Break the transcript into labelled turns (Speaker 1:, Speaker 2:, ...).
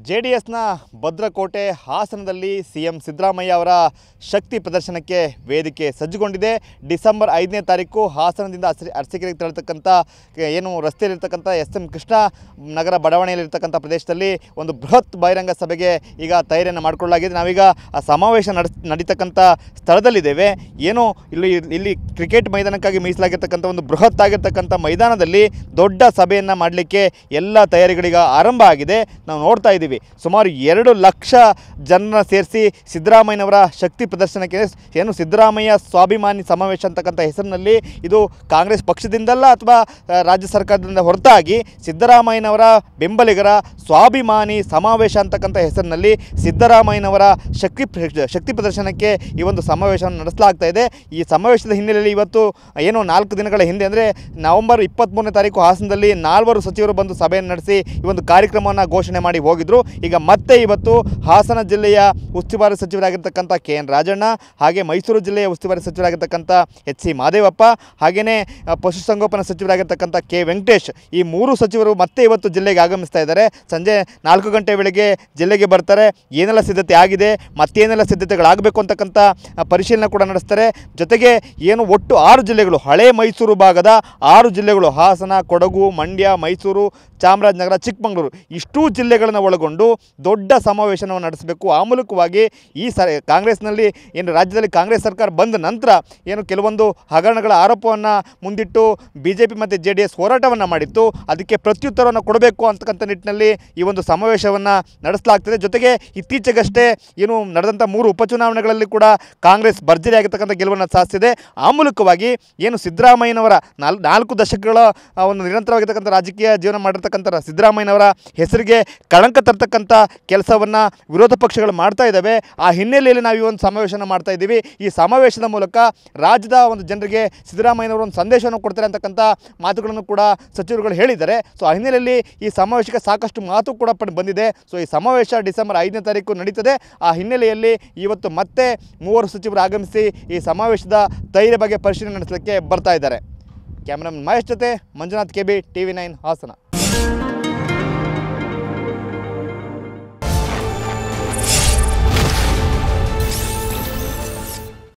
Speaker 1: ಜೆಡಿಎಸ್ನ ಭದ್ರಕೋಟೆ ಹಾಸನದಲ್ಲಿ ಸಿಎಂ ಸಿದ್ದರಾಮಯ್ಯ ಅವರ ಶಕ್ತಿ ಪ್ರದರ್ಶನಕ್ಕೆ ವೇದಿಕೆ ಸಜ್ಜುಗೊಂಡಿದೆ. ಡಿಸೆಂಬರ್ 5ನೇ ತಾರೀಕು ಹಾಸನದಿಂದ ಅರಸೀಕೆರೆಗೆ ತೆರಳತಕ್ಕಂಥ ಏನು ರಸ್ತೆಯಲ್ಲಿರ್ತಕ್ಕಂಥ ಎಸ್.ಎಂ. ಕೃಷ್ಣ ನಗರ ಬಡಾವಣೆಯಲ್ಲಿರ್ತಕ್ಕಂಥ ಪ್ರದೇಶದಲ್ಲಿ ಒಂದು ಬೃಹತ್ ಬಹಿರಂಗ ಸಭೆಗೆ ಈಗ ತಯಾರಿಯನ್ನು ಮಾಡಿಕೊಳ್ಳಲಾಗಿದೆ. ನಾವೀಗ ಆ ಸಮಾವೇಶ ನಡೀತಕ್ಕಂಥ ಸ್ಥಳದಲ್ಲಿದ್ದೇವೆ. ಏನು ಇಲ್ಲಿ ಕ್ರಿಕೆಟ್ ಮೈದಾನಕ್ಕಾಗಿ ಮೀಸಲಾಗಿರ್ತಕ್ಕಂಥ ಒಂದು ಬೃಹತ್ ಆಗಿರ್ತಕ್ಕಂಥ ಮೈದಾನದಲ್ಲಿ ದೊಡ್ಡ ಸಭೆಯನ್ನು ಮಾಡಲಿಕ್ಕೆ ಎಲ್ಲ ತಯಾರಿಗಳೀಗ ಆರಂಭ ಆಗಿದೆ. ನಾವು ನೋಡ್ತಾ ಇದ್ದೀವಿ ಸುಮಾರು 2 ಲಕ್ಷ ಜನರನ್ನ ಸೇರಿಸಿ ಸಿದ್ದರಾಮಯ್ಯನವರ ಶಕ್ತಿ ಪ್ರದರ್ಶನಕ್ಕೆ ಏನು ಸಿದ್ದರಾಮಯ್ಯ ಸ್ವಾಭಿಮಾನಿ ಸಮಾವೇಶ ಅಂತಕ್ಕಂಥ ಹೆಸರಿನಲ್ಲಿ ಇದು ಕಾಂಗ್ರೆಸ್ ಪಕ್ಷದಿಂದಲ್ಲ ಅಥವಾ ರಾಜ್ಯ ಸರ್ಕಾರದಿಂದ ಹೊರತಾಗಿ ಸಿದ್ದರಾಮಯ್ಯನವರ ಬೆಂಬಲಿಗರ ಸ್ವಾಭಿಮಾನಿ ಸಮಾವೇಶ ಅಂತಕ್ಕಂಥ ಹೆಸರಿನಲ್ಲಿ ಸಿದ್ದರಾಮಯ್ಯನವರ ಶಕ್ತಿ ಪ್ರದರ್ಶನಕ್ಕೆ ಈ ಒಂದು ಸಮಾವೇಶವನ್ನು ನಡೆಸಲಾಗ್ತಾ ಇದೆ. ಈ ಸಮಾವೇಶದ ಹಿನ್ನೆಲೆಯಲ್ಲಿ ಇವತ್ತು ಏನು 4 ದಿನಗಳ ಹಿಂದೆ ಅಂದರೆ ನವೆಂಬರ್ 23ನೇ ತಾರೀಕು ಹಾಸನದಲ್ಲಿ 4 ಸಚಿವರು ಬಂದು ಸಭೆಯನ್ನು ನಡೆಸಿ ಈ ಒಂದು ಕಾರ್ಯಕ್ರಮವನ್ನು ಘೋಷಣೆ ಮಾಡಿ ಹೋಗಿದ್ರು. ಈಗ ಮತ್ತೆ ಇವತ್ತು ಹಾಸನ ಜಿಲ್ಲೆಯ ಉಸ್ತುವಾರಿ ಸಚಿವರಾಗಿರ್ತಕ್ಕಂಥ ಕೆ.ಎನ್. ರಾಜಣ್ಣ, ಹಾಗೆ ಮೈಸೂರು ಜಿಲ್ಲೆಯ ಉಸ್ತುವಾರಿ ಸಚಿವರಾಗಿರ್ತಕ್ಕಂಥ ಎಚ್.ಸಿ. ಮಹದೇವಪ್ಪ, ಹಾಗೆಯೇ ಪಶುಸಂಗೋಪನಾ ಸಚಿವರಾಗಿರ್ತಕ್ಕಂಥ ಕೆ. ವೆಂಕಟೇಶ್, ಈ 3 ಸಚಿವರು ಮತ್ತೆ ಇವತ್ತು ಜಿಲ್ಲೆಗೆ ಆಗಮಿಸ್ತಾ ಇದ್ದಾರೆ. ಸಂಜೆ 4 ಗಂಟೆ ವೇಳೆಗೆ ಜಿಲ್ಲೆಗೆ ಬರ್ತಾರೆ. ಏನೆಲ್ಲ ಸಿದ್ಧತೆ ಆಗಿದೆ, ಮತ್ತೇನೆಲ್ಲ ಸಿದ್ಧತೆಗಳಾಗಬೇಕು ಅಂತಕ್ಕಂಥ ಪರಿಶೀಲನೆ ಕೂಡ ನಡೆಸ್ತಾರೆ. ಜೊತೆಗೆ ಏನು ಒಟ್ಟು 6 ಜಿಲ್ಲೆಗಳು, ಹಳೆ ಮೈಸೂರು ಭಾಗದ 6 ಜಿಲ್ಲೆಗಳು, ಹಾಸನ, ಕೊಡಗು, ಮಂಡ್ಯ, ಮೈಸೂರು, ಚಾಮರಾಜನಗರ, ಚಿಕ್ಕಮಗಳೂರು, ಇಷ್ಟೂ ಜಿಲ್ಲೆಗಳನ್ನು ಒಳಗೊಂಡು ದೊಡ್ಡ ಸಮಾವೇಶವನ್ನು ನಡೆಸಬೇಕು. ಆ ಮೂಲಕವಾಗಿ ಈ ಕಾಂಗ್ರೆಸ್ನಲ್ಲಿ ಏನು ರಾಜ್ಯದಲ್ಲಿ ಕಾಂಗ್ರೆಸ್ ಸರ್ಕಾರ ಬಂದ ನಂತರ ಏನು ಕೆಲವೊಂದು ಹಗರಣಗಳ ಆರೋಪವನ್ನು ಮುಂದಿಟ್ಟು BJP ಮತ್ತು JDS ಹೋರಾಟವನ್ನು ಮಾಡಿತ್ತು. ಅದಕ್ಕೆ ಪ್ರತ್ಯುತ್ತರವನ್ನು ಕೊಡಬೇಕು ಅಂತಕ್ಕಂಥ ನಿಟ್ಟಿನಲ್ಲಿ ಈ ಒಂದು ಸಮಾವೇಶವನ್ನು ನಡೆಸಲಾಗ್ತದೆ. ಜೊತೆಗೆ ಇತ್ತೀಚೆಗಷ್ಟೇ ಏನು ನಡೆದಂಥ 3 ಉಪಚುನಾವಣೆಗಳಲ್ಲಿ ಕೂಡ ಕಾಂಗ್ರೆಸ್ ಭರ್ಜರಿಯಾಗಿರ್ತಕ್ಕಂಥ ಗೆಲುವನ್ನು ಸಾಧಿಸಿದೆ. ಆ ಮೂಲಕವಾಗಿ ಏನು ಸಿದ್ದರಾಮಯ್ಯನವರ 4 ದಶಕಗಳ ಒಂದು ನಿರಂತರವಾಗಿರ್ತಕ್ಕಂಥ ರಾಜಕೀಯ ಜೀವನ ಮಾಡಿರ್ತಕ್ಕಂಥ ಸಿದ್ದರಾಮಯ್ಯನವರ ಹೆಸರಿಗೆ ಕಳಂಕ ತರ್ತಕ್ಕಂಥ ಕೆಲಸವನ್ನು ವಿರೋಧ ಪಕ್ಷಗಳು ಮಾಡ್ತಾ ಇದ್ದಾವೆ. ಆ ಹಿನ್ನೆಲೆಯಲ್ಲಿ ನಾವು ಈ ಒಂದು ಸಮಾವೇಶನ ಮಾಡ್ತಾ ಇದ್ದೀವಿ. ಈ ಸಮಾವೇಶದ ಮೂಲಕ ರಾಜ್ಯದ ಒಂದು ಜನರಿಗೆ ಸಿದ್ದರಾಮಯ್ಯನವರು ಒಂದು ಸಂದೇಶವನ್ನು ಕೊಡ್ತಾರೆ ಅಂತಕ್ಕಂಥ ಮಾತುಗಳನ್ನು ಕೂಡ ಸಚಿವರುಗಳು ಹೇಳಿದ್ದಾರೆ. ಸೊ ಆ ಹಿನ್ನೆಲೆಯಲ್ಲಿ ಈ ಸಮಾವೇಶಕ್ಕೆ ಸಾಕಷ್ಟು ಮಾತು ಕೂಡ ಬಂದಿದೆ. ಸೊ ಈ ಸಮಾವೇಶ ಡಿಸೆಂಬರ್ 5ನೇ ತಾರೀಕು ನಡೀತದೆ. ಆ ಹಿನ್ನೆಲೆಯಲ್ಲಿ ಇವತ್ತು ಮತ್ತೆ 3 ಸಚಿವರು ಆಗಮಿಸಿ ಈ ಸಮಾವೇಶದ ತಯಾರಿ ಬಗ್ಗೆ ಪರಿಶೀಲನೆ ನಡೆಸಲಿಕ್ಕೆ ಬರ್ತಾ ಇದ್ದಾರೆ. ಕ್ಯಾಮರಾಮನ್ ಮಹೇಶ್ ಜೊತೆ ಮಂಜುನಾಥ್, KB, TV9 ಹಾಸನ.